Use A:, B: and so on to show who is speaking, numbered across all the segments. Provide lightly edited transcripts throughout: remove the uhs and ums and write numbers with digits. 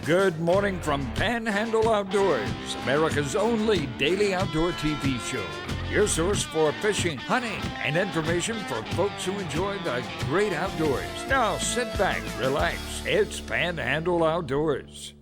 A: Good morning from Panhandle Outdoors, America's only daily outdoor TV show. Your source for fishing, hunting, and information for folks who enjoy the great outdoors. Now sit back, relax. It's Panhandle Outdoors.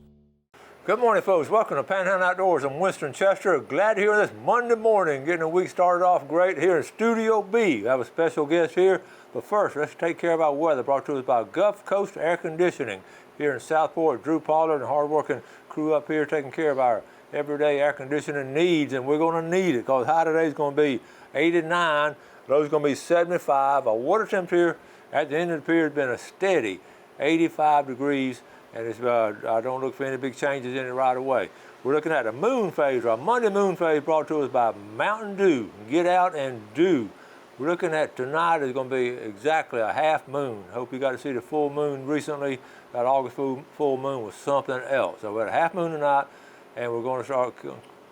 B: Good morning, folks. Welcome to Panhandle Outdoors. I'm Winston Chester. Glad to hear this Monday morning, getting the week started off great here in Studio B. I have a special guest here, but first, let's take care of our weather, brought to us by Gulf Coast Air Conditioning here in Southport. Drew Pollard and hard-working crew up here taking care of our everyday air conditioning needs, and we're going to need it because high today is going to be 89, low is going to be 75. Our water temperature at the end of the period has been a steady 85 degrees. And it's, I don't look for any big changes in it right away. We're looking at a moon phase, or a Monday moon phase, brought to us by Mountain Dew. Get out and do. We're looking at tonight is going to be exactly a half moon. Hope you got to see the full moon recently. That August full moon was something else. So we're at a half moon tonight, and we're going to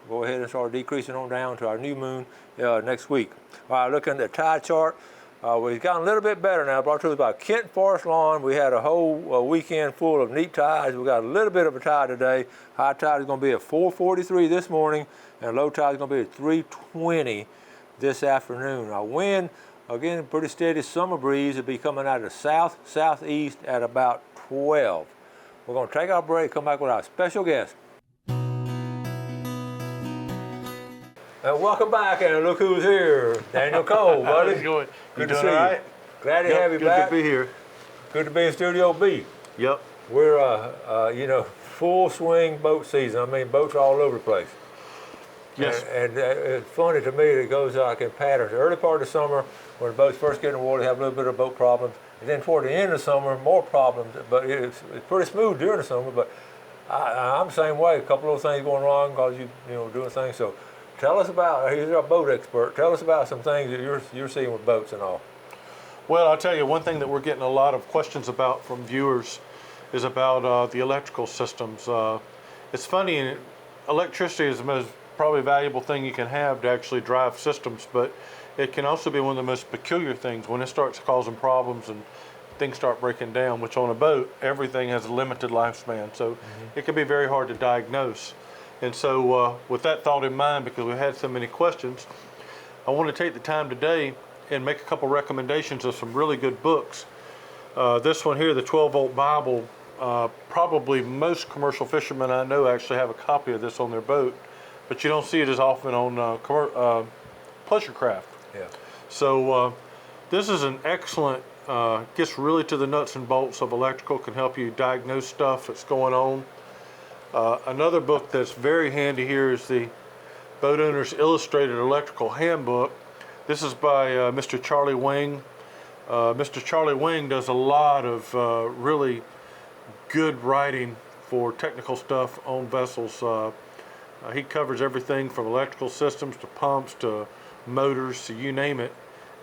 B: go ahead and start decreasing on down to our new moon next week. All right, looking at the tide chart. We've gotten a little bit better now, brought to us by Kent Forest Lawn. We had a whole weekend full of neat tides. We got a little bit of a tide today. High tide is going to be at 4:43 this morning, and low tide is going to be at 3:20 this afternoon. Our wind, again, pretty steady summer breeze. It'll be coming out of the southeast at about 12. We're going to take our break, come back with our special guest. And welcome back, and look who's here. Daniel Cole, buddy.
C: How's it going?
B: Good to see you. Glad to have you back.
C: Good to be here.
B: Good to be in Studio B.
C: Yep.
B: We're, full swing boat season. I mean, boats are all over the place.
C: Yes.
B: And it's funny to me that it goes like in patterns. The early part of the summer, when the boats first get in the water, they have a little bit of boat problems. And then toward the end of the summer, more problems. But it's pretty smooth during the summer. But I'm the same way. A couple of those things going wrong because you doing things. So tell us about, he's our boat expert. Tell us about some things that you're seeing with boats and all.
C: Well, I'll tell you, one thing that we're getting a lot of questions about from viewers is about the electrical systems. It's funny, electricity is the most probably valuable thing you can have to actually drive systems, but it can also be one of the most peculiar things when it starts causing problems and things start breaking down, which on a boat, everything has a limited lifespan. So it can be very hard to diagnose. And so with that thought in mind, because we had so many questions, I want to take the time today and make a couple recommendations of some really good books. This one here, the 12-Volt Bible, probably most commercial fishermen I know actually have a copy of this on their boat, but you don't see it as often on pleasure craft.
B: Yeah.
C: So this is an excellent, gets really to the nuts and bolts of electrical, can help you diagnose stuff that's going on. Another book that's very handy here is the Boat Owner's Illustrated Electrical Handbook. This is by Mr. Charlie Wing. Mr. Charlie Wing does a lot of really good writing for technical stuff on vessels. He covers everything from electrical systems to pumps to motors to you name it.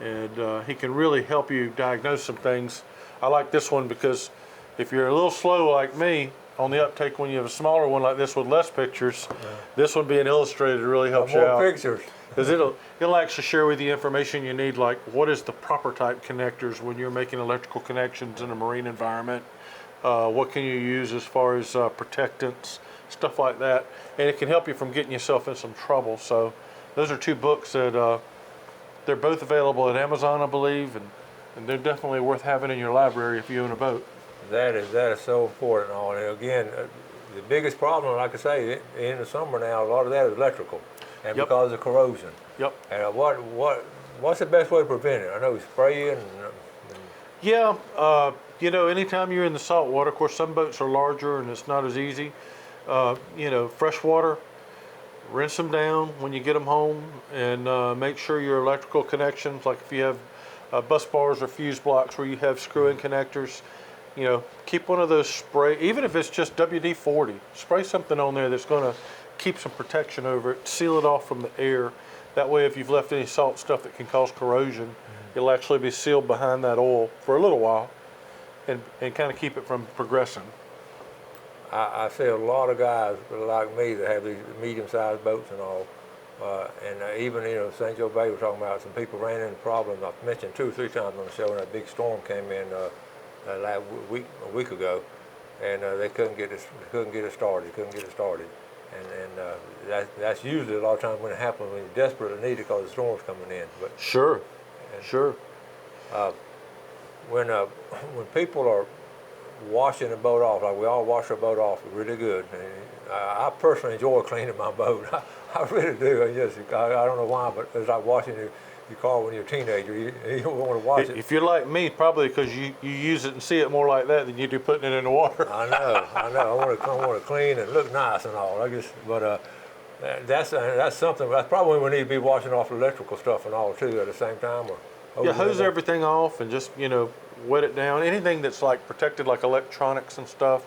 C: And he can really help you diagnose some things. I like this one because if you're a little slow like me, on the uptake when you have a smaller one like this with less pictures, this one being illustrated really helps you out.
B: More pictures.
C: Because it'll actually share with you information you need, like what is the proper type connectors when you're making electrical connections in a marine environment. What can you use as far as protectants, stuff like that. And it can help you from getting yourself in some trouble. So those are two books that they're both available at Amazon, I believe, and they're definitely worth having in your library if you own a boat.
B: That is so important. And again, the biggest problem, like I say, in the summer now, a lot of that is electrical, and because of corrosion.
C: Yep.
B: And what's the best way to prevent it? I know spraying.
C: Yeah, anytime you're in the salt water, of course, some boats are larger and it's not as easy. Fresh water, rinse them down when you get them home, and make sure your electrical connections, like if you have bus bars or fuse blocks where you have screw-in connectors, keep one of those spray, even if it's just WD-40, spray something on there that's going to keep some protection over it, seal it off from the air. That way, if you've left any salt stuff that can cause corrosion, it'll actually be sealed behind that oil for a little while and kind of keep it from progressing.
B: I see a lot of guys like me that have these medium-sized boats and all, and even St. Joe Bay, we're talking about some people ran into problems. I've mentioned 2 or 3 times on the show when that big storm came in a week ago, and they couldn't get it started. That's usually a lot of times when it happens when you desperately need it because the storm's coming in. But
C: Sure. Sure.
B: when people are washing the boat off, like we all wash our boat off really good. And I personally enjoy cleaning my boat. I really do. I don't know why, but it's like washing your car when you're a teenager. You don't want to wash it.
C: If you're like me, probably because you use it and see it more like that than you do putting it in the water.
B: I know. I want to clean and look nice and all. I guess, but that's something. That's probably when we need to be washing off electrical stuff and all too at the same time.
C: Yeah, hose everything off and just wet it down. Anything that's like protected, like electronics and stuff.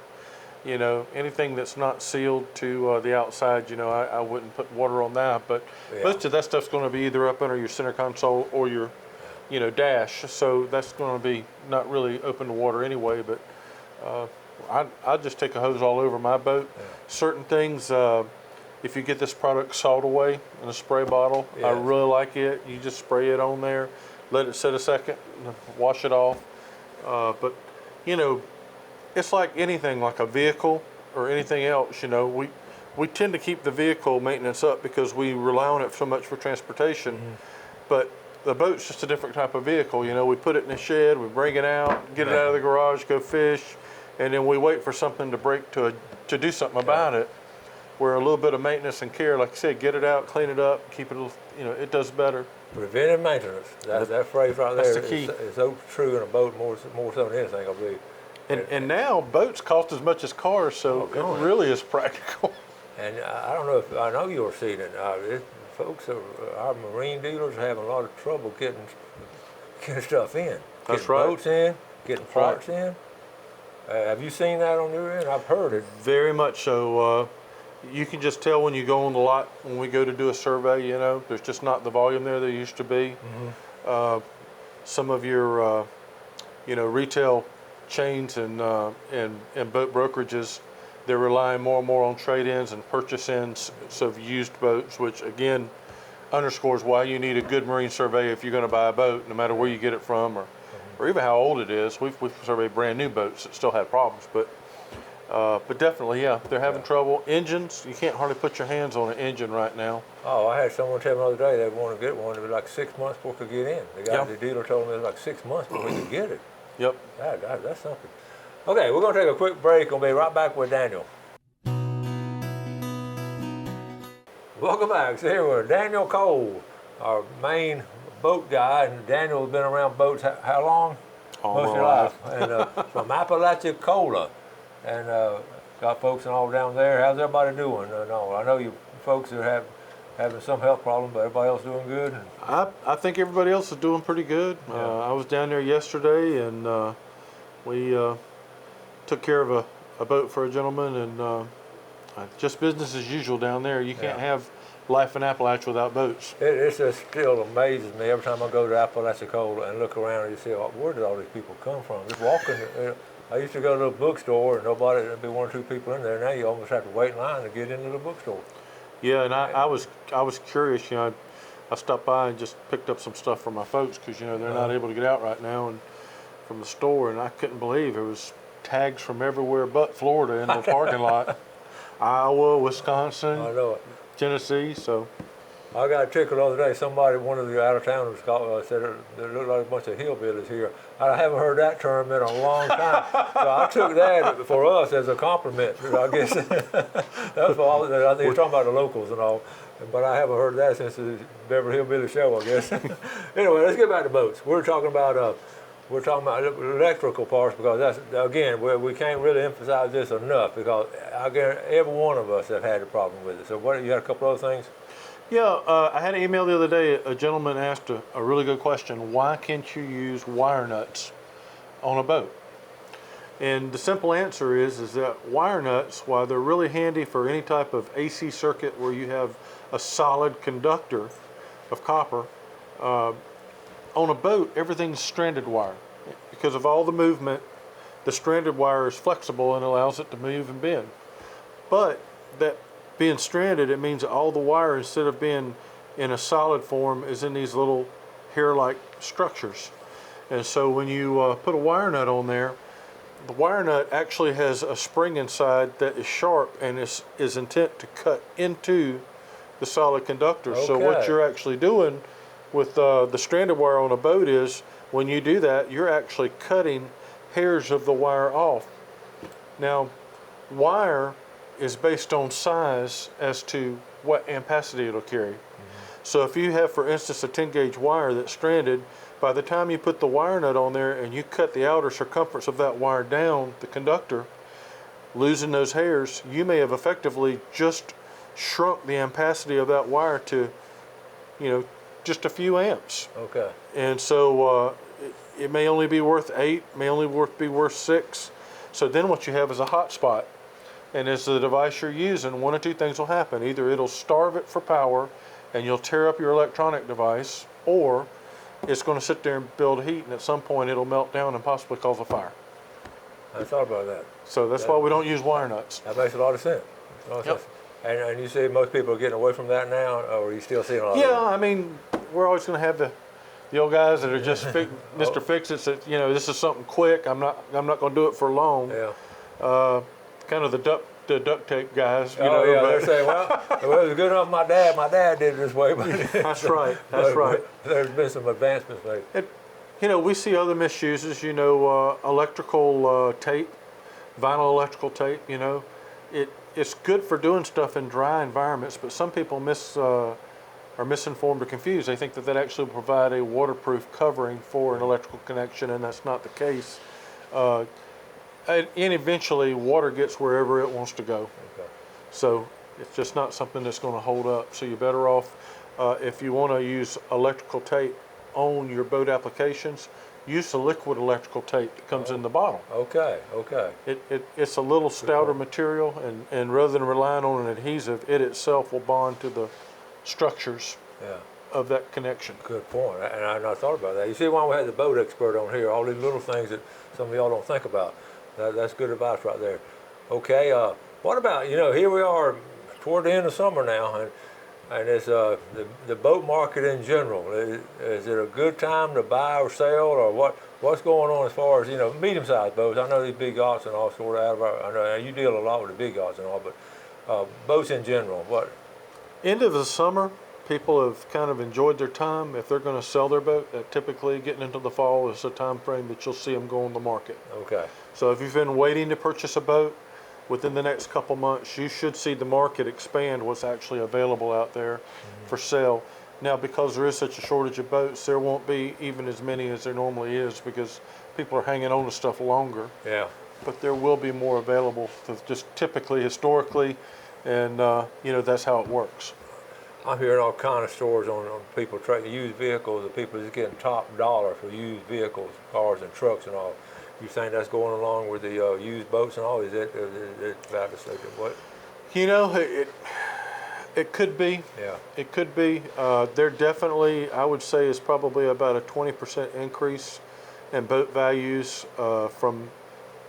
C: Anything that's not sealed to the outside, I wouldn't put water on that. But most of that stuff's going to be either up under your center console or your, dash. So that's going to be not really open to water anyway. But I just take a hose all over my boat. Yeah. Certain things, if you get this product Salt Away in a spray bottle, I really like it. You just spray it on there, let it sit a second, wash it off. But it's like anything, like a vehicle or anything else. We tend to keep the vehicle maintenance up because we rely on it so much for transportation. Mm-hmm. But the boat's just a different type of vehicle. We put it in the shed, we bring it out, get it out of the garage, go fish, and then we wait for something to break to do something about it. Where a little bit of maintenance and care, like I said, get it out, clean it up, keep it, it does better. Preventive
B: maintenance. That phrase right there.
C: That's the key.
B: It's so true in a boat more so than anything, I believe.
C: And now boats cost as much as cars, so it really is practical.
B: And I don't know I know you're seeing it. Folks, our marine dealers are having a lot of trouble getting stuff in.
C: That's
B: getting
C: right.
B: Boats in, getting parts in. Have you seen that on your end? I've heard it.
C: Very much so. You can just tell when you go on the lot, when we go to do a survey, there's just not the volume there there used to be. Mm-hmm. Some of your, retail chains and boat brokerages, they're relying more and more on trade-ins and purchase-ins of used boats, which again underscores why you need a good marine survey if you're going to buy a boat, no matter where you get it from or even how old it is. We've surveyed brand new boats that still had problems, but definitely, they're having trouble. Engines, you can't hardly put your hands on an engine right now.
B: Oh, I had someone tell me the other day they wanted to get one. It was like 6 months before we could get in. The dealer told me it was like 6 months before we could get it.
C: Yep.
B: That's something. Okay, we're going to take a quick break. We'll be right back with Daniel. Welcome back. So here we're Daniel Cole, our main boat guy. And Daniel has been around boats how long?
C: All
B: most of your life. And from Apalachicola. And got folks and all down there. How's everybody doing? I know you folks are having some health problems, but everybody else doing good?
C: I think everybody else is doing pretty good. Yeah. I was down there yesterday, and we took care of a boat for a gentleman, and just business as usual down there. You can't have life in Appalachia without boats.
B: It just still amazes me every time I go to Apalachicola and look around and you see, where did all these people come from? Just walking. I used to go to a bookstore and there'd be one or two people in there. Now you almost have to wait in line to get into the bookstore.
C: Yeah, and I was curious. I stopped by and just picked up some stuff for my folks because they're not able to get out right now, and from the store, and I couldn't believe there was tags from everywhere but Florida in the parking lot. Iowa, Wisconsin,
B: I know it.
C: Tennessee. So
B: I got a ticket the other day. One of the out-of-towners said there looked like a bunch of hillbillies here. I haven't heard that term in a long time. So I took that for us as a compliment, I guess. That's for all. I think you're talking about the locals and all, but I haven't heard that since the Beverly Hillbilly show, I guess. Anyway, let's get back to boats. We're talking about electrical parts because that's, again, we can't really emphasize this enough because every one of us have had a problem with it. So you had a couple other things?
C: Yeah, I had an email the other day. A gentleman asked a really good question. Why can't you use wire nuts on a boat? And the simple answer is that wire nuts, while they're really handy for any type of AC circuit where you have a solid conductor of copper, on a boat, everything's stranded wire. Because of all the movement, the stranded wire is flexible and allows it to move and bend. But that being stranded, it means that all the wire, instead of being in a solid form, is in these little hair-like structures. And so when you put a wire nut on there, the wire nut actually has a spring inside that is sharp and is intent to cut into the solid conductor. So what
B: Okay.
C: you're actually doing with the stranded wire on a boat is, when you do that, you're actually cutting hairs of the wire off. Now, wire is based on size as to what ampacity it'll carry. So if you have, for instance, a 10 gauge wire that's stranded, by the time you put the wire nut on there and you cut the outer circumference of that wire down, the conductor, losing those hairs, you may have effectively just shrunk the ampacity of that wire to, just a few amps.
B: Okay.
C: And so it may only be worth 8, may only be worth 6. So then what you have is a hot spot. And as the device you're using, one of two things will happen. Either it'll starve it for power and you'll tear up your electronic device, or it's going to sit there and build heat, and at some point it'll melt down and possibly cause a fire.
B: I thought about that.
C: So that's why we don't use wire nuts.
B: That makes a lot of sense.
C: Yep.
B: And you see most people are getting away from that now, or are you still seeing a lot of
C: Yeah,
B: that?
C: I mean, we're always going to have the old guys that are just Mr. Fix-Its that, this is something quick. I'm not going to do it for long.
B: Yeah.
C: Kind of the duct tape guys,
B: they're saying, well, it was good enough my dad did it this way. But
C: That's right, that's right.
B: There's been some advancements made.
C: We see other misuses, electrical tape, vinyl electrical tape, it's good for doing stuff in dry environments, but some people are misinformed or confused. They think that actually will provide a waterproof covering for an electrical connection, and that's not the case. And eventually water gets wherever it wants to go.
B: Okay.
C: So it's just not something that's going to hold up. So you're better off, if you want to use electrical tape on your boat applications, use the liquid electrical tape that comes in the bottle.
B: Okay.
C: It's a little stouter material, and rather than relying on an adhesive, it itself will bond to the structures of that connection.
B: Good point. And I thought about that. You see why we had the boat expert on here, all these little things that some of y'all don't think about. That's good advice right there. Okay, what about, here we are toward the end of summer now, and it's the boat market in general. Is it a good time to buy or sell, or what's going on as far as, medium-sized boats? I know these big yachts and all sort of out of our, I know you deal a lot with the big yachts and all, but boats in general, what?
C: End of the summer, people have kind of enjoyed their time. If they're going to sell their boat, typically getting into the fall is a time frame that you'll see them go on the market.
B: Okay.
C: So if you've been waiting to purchase a boat, within the next couple months, you should see the market expand what's actually available out there for sale. Now, because there is such a shortage of boats, there won't be even as many as there normally is, because people are hanging on to stuff longer.
B: Yeah.
C: But there will be more available, just typically, historically, and that's how it works.
B: I'm hearing all kind of stories on people trading used vehicles, and people just getting top dollar for used vehicles, cars and trucks and all. You think that's going along with the used boats and all? Is it about to say what?
C: It could be.
B: Yeah.
C: It could be. There definitely, I would say, is probably about a 20% increase in boat values from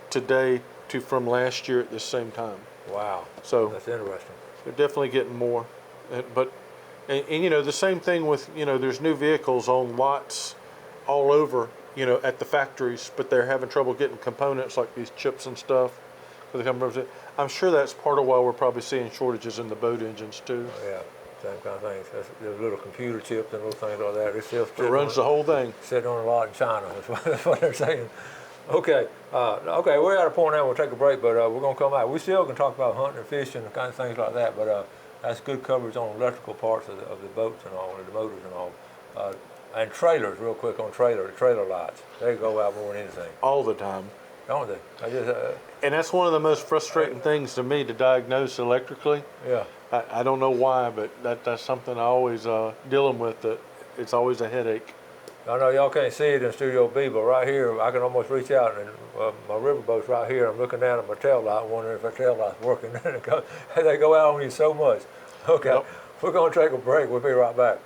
C: today to from last year at the same time.
B: Wow.
C: So
B: that's interesting.
C: They're definitely getting more. But the same thing with, there's new vehicles on lots all over, at the factories, but they're having trouble getting components like these chips and stuff. I'm sure that's part of why we're probably seeing shortages in the boat engines too.
B: Oh, yeah, same kind of things. There's little computer chips and little things like that. It's still
C: It runs the whole thing.
B: Sitting on a lot in China. That's what they're saying. Okay, we're at a point now. We'll take a break, but we're gonna come out. We still can talk about hunting and fishing and kind of things like that, but that's good coverage on electrical parts of the boats and all, and the motors and all. And trailers, real quick on trailer lights. They go out more than anything.
C: All the time.
B: Don't they?
C: And that's one of the most frustrating things to me to diagnose electrically.
B: Yeah.
C: I don't know why, but that's something I always dealing with. That it's always a headache.
B: I know y'all can't see it in Studio B, but right here, I can almost reach out, and my riverboat's right here. I'm looking down at my tail light, wondering if my tail light's working. They go out on you so much. Okay, yep. We're going to take a break. We'll be right back.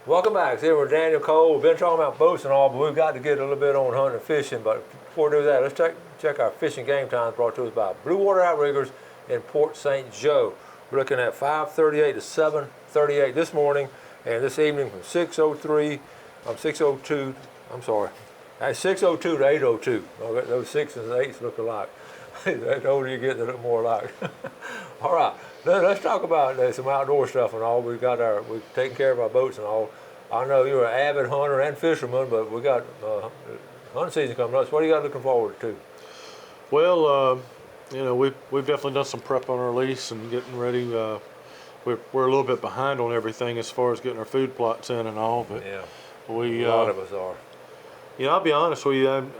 B: Welcome back. Here with Daniel Cole. We've been talking about boats and all, but we've got to get a little bit on hunting and fishing. But before we do that, let's check our fishing game times brought to us by Blue Water Outriggers in Port St. Joe. We're looking at 5:38 to 7:30 38 this morning, and this evening from 6:02. I'm sorry, at 6:02 to 8:02. Those 6s and 8s look alike. The older you get, they look more alike. All right, let's talk about some outdoor stuff and all. We've taken care of our boats and all. I know you're an avid hunter and fisherman, but we got hunting season coming up. So what do you got looking forward to?
C: Well, we've definitely done some prep on our lease and getting ready. We're a little bit behind on everything as far as getting our food plots in and all, but
B: Yeah,
C: a
B: lot of us are.
C: I'll be honest with you,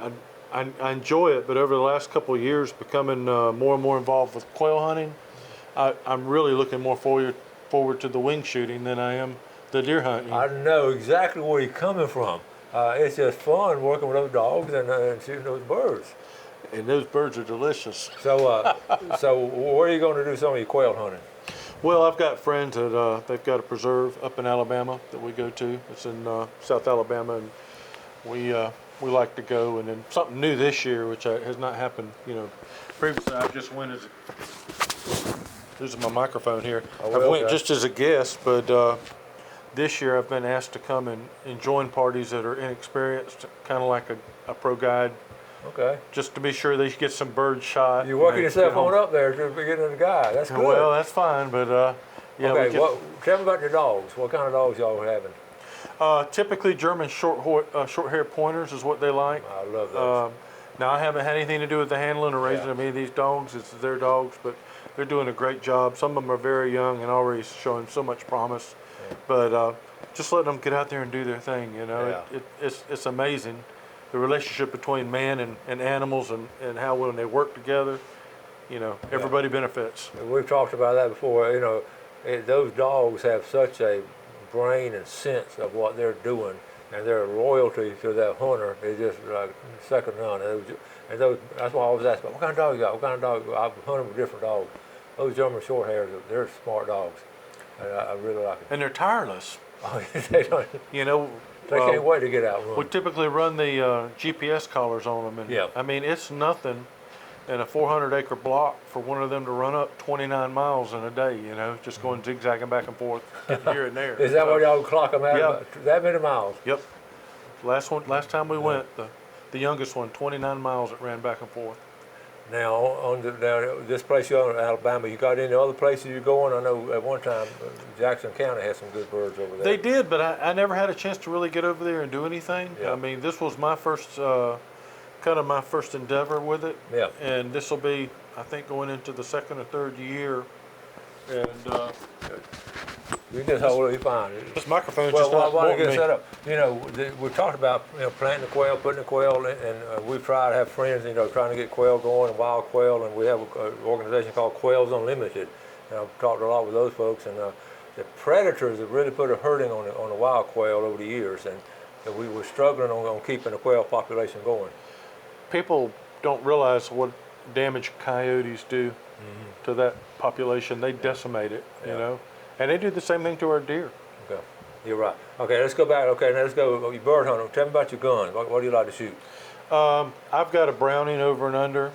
C: I enjoy it, but over the last couple of years, becoming more and more involved with quail hunting, I'm really looking more forward to the wing shooting than I am the deer hunting.
B: I know exactly where you're coming from. It's just fun working with those dogs and shooting those birds.
C: And those birds are delicious.
B: So, so where are you going to do some of your quail hunting?
C: Well, I've got friends that they've got a preserve up in Alabama that we go to. It's in South Alabama, and we like to go. And then something new this year, which has not happened. Previously I just went as this is my microphone here.
B: Oh,
C: I went
B: okay.
C: just as a guest, but this year I've been asked to come and join parties that are inexperienced, kind of like a pro guide.
B: Okay.
C: Just to be sure they get some birds shot.
B: You're working yourself on up there to beginning the guy. That's good.
C: Well, that's fine, but yeah.
B: Okay, tell me about your dogs. What kind of dogs y'all are having?
C: Typically German short-haired pointers is what they like.
B: I love those.
C: Now I haven't had anything to do with the handling or raising of any of these dogs. It's their dogs, but they're doing a great job. Some of them are very young and already showing so much promise. Yeah. But just let them get out there and do their thing. It's amazing. The relationship between man and animals and how when they work together, everybody benefits.
B: We've talked about that before. Those dogs have such a brain and sense of what they're doing, and their loyalty to that hunter is just like second to none. That's why I always ask about what kind of dog you got. What kind of dog? I've hunted with different dogs. Those German short hairs, they're smart dogs. And I really like them.
C: And they're tireless.
B: Oh, they don't. They can't wait to get out and run.
C: We typically run the GPS collars on them, and
B: yeah.
C: I mean it's nothing in a 400-acre block for one of them to run up 29 miles in a day. Just going zigzagging back and forth, getting here and there.
B: Is that what y'all clock them out?
C: Yeah.
B: That many miles?
C: Yep. Last time we went, the youngest one, 29 miles it ran back and forth.
B: Now, this place you're in Alabama, you got any other places you're going? I know at one time Jackson County had some good birds over there.
C: They did, but I never had a chance to really get over there and do anything.
B: Yeah.
C: I mean, this was my first, kind of my first endeavor with it.
B: Yeah.
C: And this will be, I think, going into the second or third year. And
B: you can just hold it, you're fine.
C: this microphone's
B: Well,
C: just not
B: while you
C: wanting
B: get
C: me.
B: set up, we talked about planting the quail, putting the quail, and we've tried to have friends, trying to get quail going and wild quail, and we have an organization called Quails Unlimited. And I've talked a lot with those folks, and the predators have really put a hurting on the wild quail over the years, and we were struggling on keeping the quail population going.
C: People don't realize what damage coyotes do to that population. They decimate it, and they do the same thing to our deer.
B: Okay, you're right. Okay, let's go back. Okay, now let's go. You bird hunting. Tell me about your gun. What do you like to shoot?
C: I've got a Browning over and under.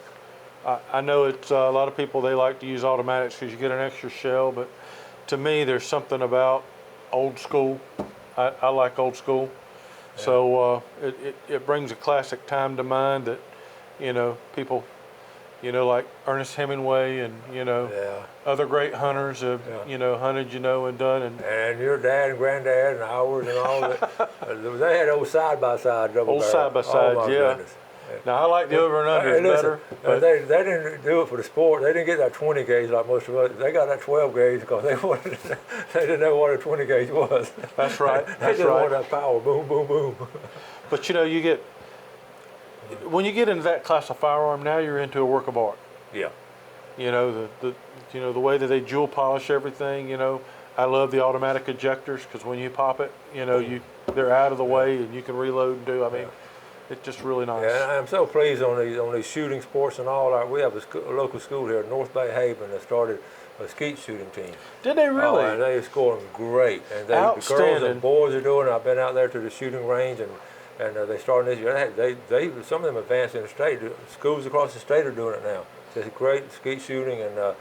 C: I know it's a lot of people, they like to use automatics because you get an extra shell, but to me there's something about old school. I like old school. Yeah. So it brings a classic time to mind that people like Ernest Hemingway and other great hunters have hunted and done,
B: and your dad and granddad and ours and all that. They had old side-by-side double
C: old
B: barrel.
C: side-by-sides,
B: oh,
C: yeah.
B: Goodness.
C: Now I like the over and under better. But
B: they didn't do it for the sport. They didn't get that 20 gauge like most of us. They got that 12 gauge because they didn't know what a 20 gauge was.
C: That's right.
B: They
C: That's
B: just
C: right.
B: wanted that power, boom, boom, boom.
C: But when you get into that class of firearm, now you're into a work of art.
B: Yeah.
C: The way that they jewel polish everything. I love the automatic ejectors because when you pop it, they're out of the way and you can reload and do. I mean, it's just really nice.
B: Yeah, I'm so pleased on these shooting sports and all. We have a local school here, North Bay Haven, that started a skeet shooting team.
C: Did they really?
B: Oh, and they're scoring great. And the girls and boys are doing it. I've been out there to the shooting range, and they started this year. They some of them advanced in the state. Schools across the state are doing it now. It's great skeet shooting and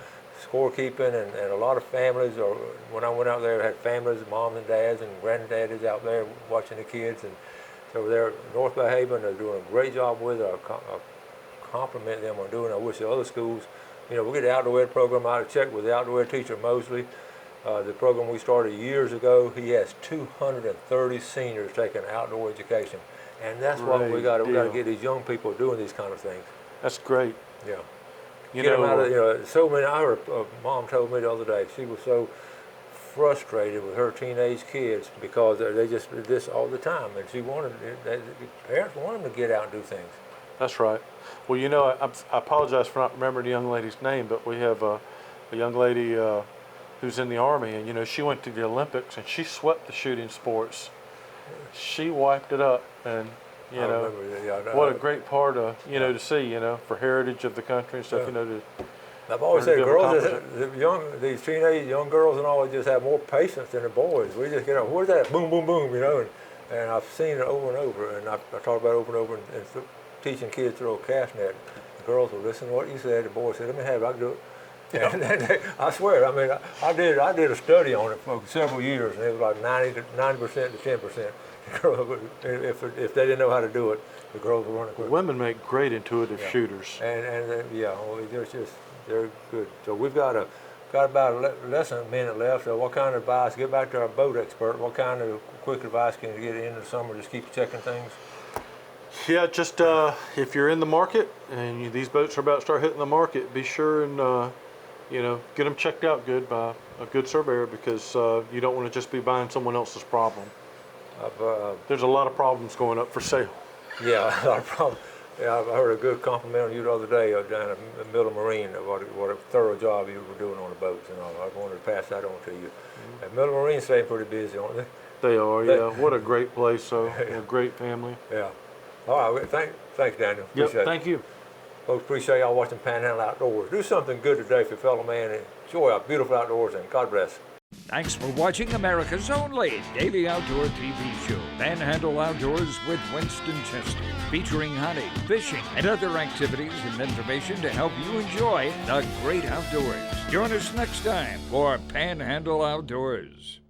B: scorekeeping, and a lot of families. Or when I went out there, had families, moms and dads and granddaddies out there watching the kids. And so they're North Bay Haven. They're doing a great job with it. I compliment them on doing it. I wish the other schools, we get the outdoor ed program out of check with the outdoor ed teacher Mosley. The program we started years ago, he has 230 seniors taking outdoor education, and that's what we got. We got to get these young people doing these kind of things.
C: That's great.
B: Yeah.
C: You
B: Get them out
C: know,
B: of, so many. I heard a mom told me the other day she was so frustrated with her teenage kids because they just did this all the time, and she wanted the parents wanted them to get out and do things.
C: that's right. Well, I apologize for not remembering the young lady's name, but we have a young lady who's in the Army, and she went to the Olympics and she swept the shooting sports. She wiped it up, and what a great part of to see, for heritage of the country and stuff.
B: I've always said these teenage young girls and all, they just have more patience than the boys. We just get up, where's that? Boom, boom, boom, and I've seen it over and over, and I talk about it over and over, and teaching kids to throw a cast net. The girls will listen to what you said. The boys said, "Let me have it. I can do it." Yeah. And I swear, I did a study on it for several years, and it was like 90% to 10%. If they didn't know how to do it, the girls were running quick.
C: Women make great intuitive shooters.
B: They're good. So we've got about less than a minute left. So what kind of advice? Get back to our boat expert. What kind of quick advice can you get in the summer? Just keep checking things.
C: Yeah, just if you're in the market and these boats are about to start hitting the market, be sure and get them checked out good by a good surveyor, because you don't want to just be buying someone else's problem. There's a lot of problems going up for sale.
B: Yeah, a lot of problems. Yeah, I heard a good compliment on you the other day down at Miller Marine of what a thorough job you were doing on the boats and all. I wanted to pass that on to you. Mm-hmm. And Miller Marine staying pretty busy, aren't they?
C: They are, yeah. What a great place, so a great family.
B: Yeah. All right, thanks, Daniel.
C: Yep, thank you.
B: Folks, appreciate y'all watching Panhandle Outdoors. Do something good today for your fellow man and enjoy our beautiful outdoors, and God bless.
A: Thanks for watching America's only daily outdoor TV show, Panhandle Outdoors with Winston Chester, featuring hunting, fishing, and other activities and information to help you enjoy the great outdoors. Join us next time for Panhandle Outdoors.